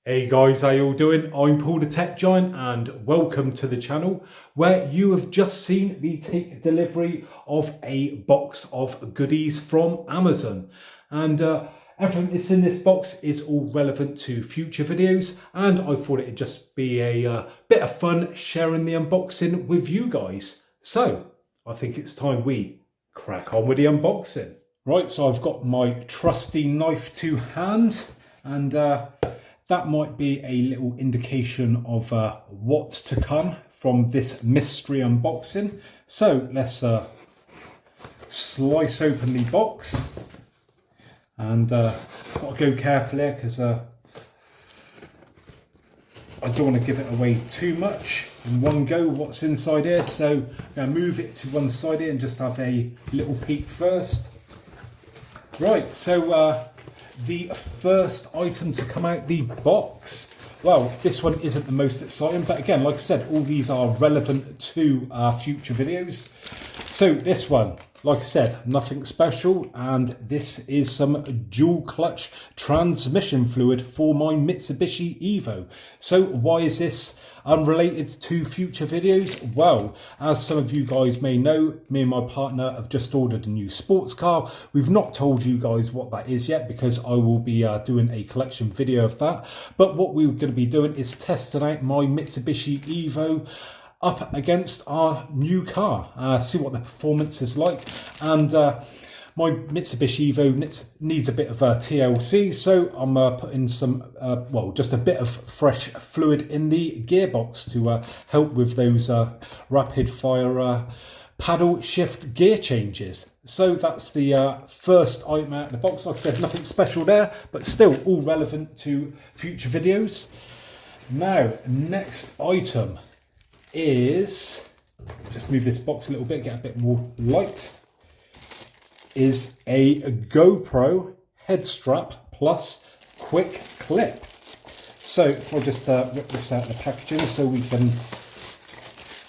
Hey guys, how you all doing? I'm Paul the Tech Giant and welcome to the channel where you have just seen me take delivery of a box of goodies from Amazon. And everything that's in this box is all relevant to future videos, and I thought it'd just be a bit of fun sharing the unboxing with you guys. So I think it's time we crack on with the unboxing. Right, so I've got my trusty knife to hand, and that might be a little indication of what's to come from this mystery unboxing. So let's slice open the box, and got to go carefully because I don't want to give it away too much in one go what's inside here. So I'm going to move it to one side here and just have a little peek first. Right, so the first item to come out the box. Well, this one isn't the most exciting, but again, like I said, all these are relevant to future videos. So this one, like I said, nothing special, and this is some dual clutch transmission fluid for my Mitsubishi Evo. So why is this unrelated to future videos? Well, as some of you guys may know, me and my partner have just ordered a new sports car. We've not told you guys what that is yet because I will be doing a collection video of that. But what we're going to be doing is testing out my Mitsubishi Evo up against our new car, see what the performance is like. And my Mitsubishi Evo needs a bit of TLC, so I'm putting some, well, just a bit of fresh fluid in the gearbox to help with those rapid fire paddle shift gear changes. So that's the first item out of the box. Like I said, nothing special there, but still all relevant to future videos. Now, next item is, just move this box a little bit, get a bit more light, is a GoPro head strap plus quick clip. So if I just rip this out of the packaging so we can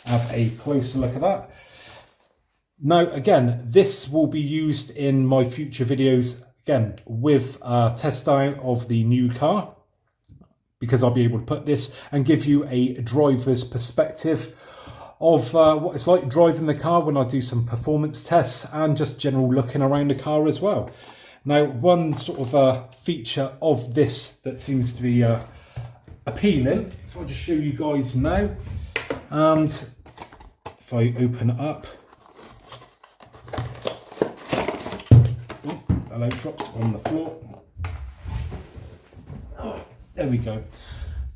have a closer look at that. Now again, this will be used in my future videos, again with test out of the new car, because I'll be able to put this and give you a driver's perspective of what it's like driving the car when I do some performance tests and just general looking around the car as well. Now, one sort of feature of this that seems to be appealing, if I just show you guys now, and if I open it up, oh, hello, drops on the floor. There we go.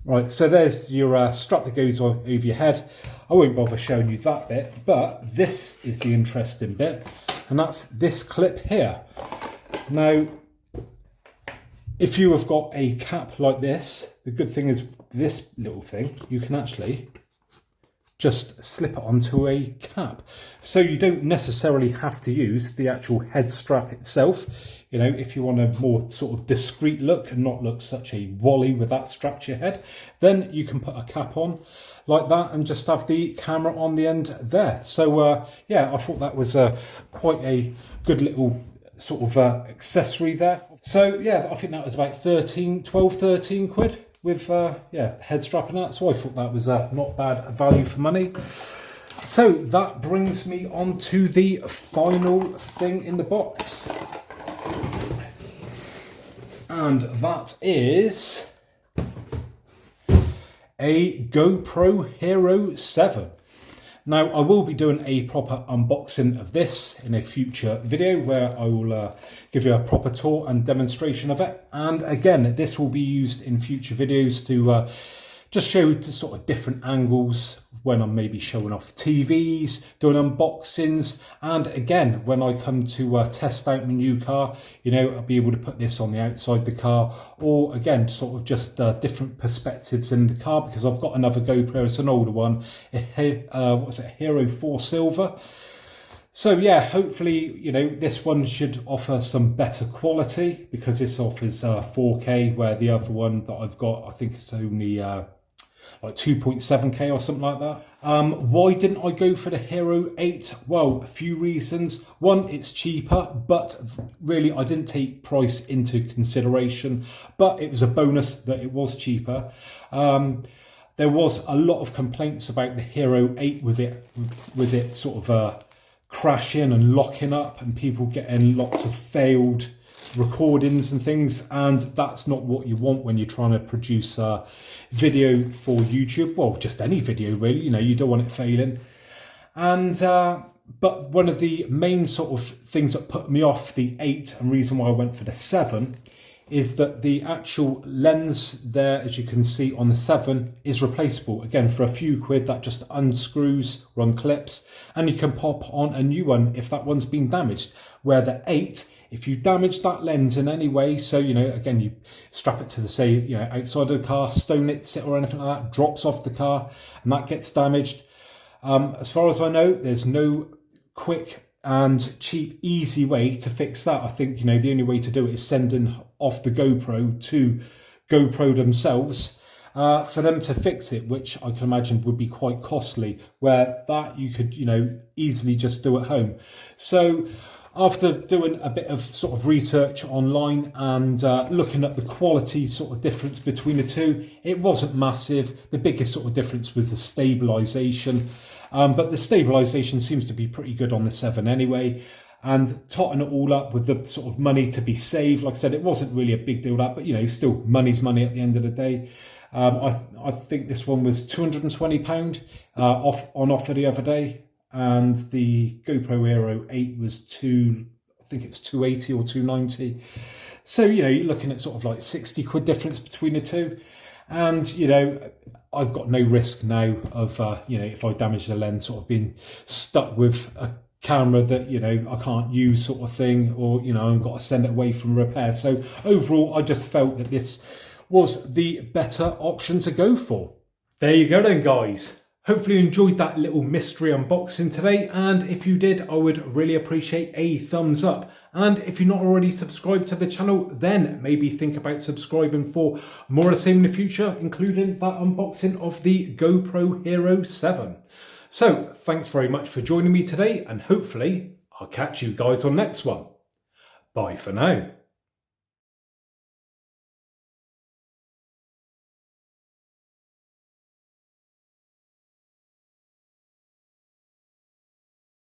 Right, so there's your strap that goes over your head. I won't bother showing you that bit, but this is the interesting bit, and that's this clip here. Now, if you have got a cap like this, the good thing is this little thing, you can actually just slip it onto a cap. So you don't necessarily have to use the actual head strap itself. You know, if you want a more sort of discreet look and not look such a wally with that strapped to your head, then you can put a cap on like that and just have the camera on the end there. So yeah, I thought that was quite a good little sort of accessory there. So yeah, I think that was about 12, 13 quid with yeah, head strap and that. So I thought that was not bad value for money. So that brings me on to the final thing in the box. And that is a GoPro Hero 7. Now, I will be doing a proper unboxing of this in a future video where I will give you a proper tour and demonstration of it. And again, this will be used in future videos to just show the sort of different angles when I'm maybe showing off TVs, doing unboxings, and again, when I come to test out my new car, you know, I'll be able to put this on the outside of the car, or again, sort of just different perspectives in the car, because I've got another GoPro, it's an older one, what's it, Hero 4 Silver. So yeah, hopefully, you know, this one should offer some better quality because this offers 4K, where the other one that I've got, I think it's only like 2.7k or something like that. Why didn't I go for the Hero 8? Well, a few reasons. One, it's cheaper, but really I didn't take price into consideration, but it was a bonus that it was cheaper. There was a lot of complaints about the Hero 8 with it sort of crashing and locking up, and people getting lots of failed recordings and things, and that's not what you want when you're trying to produce a video for YouTube. Well, just any video really, you know, you don't want it failing. And but one of the main sort of things that put me off the 8 and reason why I went for the 7 is that the actual lens there, as you can see on the 7, is replaceable. Again, for a few quid, that just unscrews or unclips, and you can pop on a new one if that one's been damaged. Where the 8, if you damage that lens in any way, so, you know, again, you strap it to the, say, you know, outside of the car, stone it or anything like that, drops off the car, and that gets damaged. As far as I know, there's no quick and cheap, easy way to fix that. I think, you know, the only way to do it is sending off the GoPro to GoPro themselves for them to fix it, which I can imagine would be quite costly, where that you could, you know, easily just do at home. So after doing a bit of sort of research online and looking at the quality sort of difference between the two, it wasn't massive. The biggest sort of difference was the stabilization. But the stabilization seems to be pretty good on the 7 anyway. And totting it all up with the sort of money to be saved, like I said, it wasn't really a big deal that, but you know, still money's money at the end of the day. I think this one was £220 on offer the other day, and the GoPro Hero 8 was I think it's 280 or 290. So, you know, you're looking at sort of like 60 quid difference between the two. And, you know, I've got no risk now of, you know, if I damage the lens, sort of being stuck with a camera that, you know, I can't use sort of thing, or, you know, I've got to send it away from repair. So overall, I just felt that this was the better option to go for. There you go then, guys. Hopefully you enjoyed that little mystery unboxing today, and if you did, I would really appreciate a thumbs up. And if you're not already subscribed to the channel, then maybe think about subscribing for more of the same in the future, including that unboxing of the GoPro Hero 7. So thanks very much for joining me today, and hopefully I'll catch you guys on next one. Bye for now.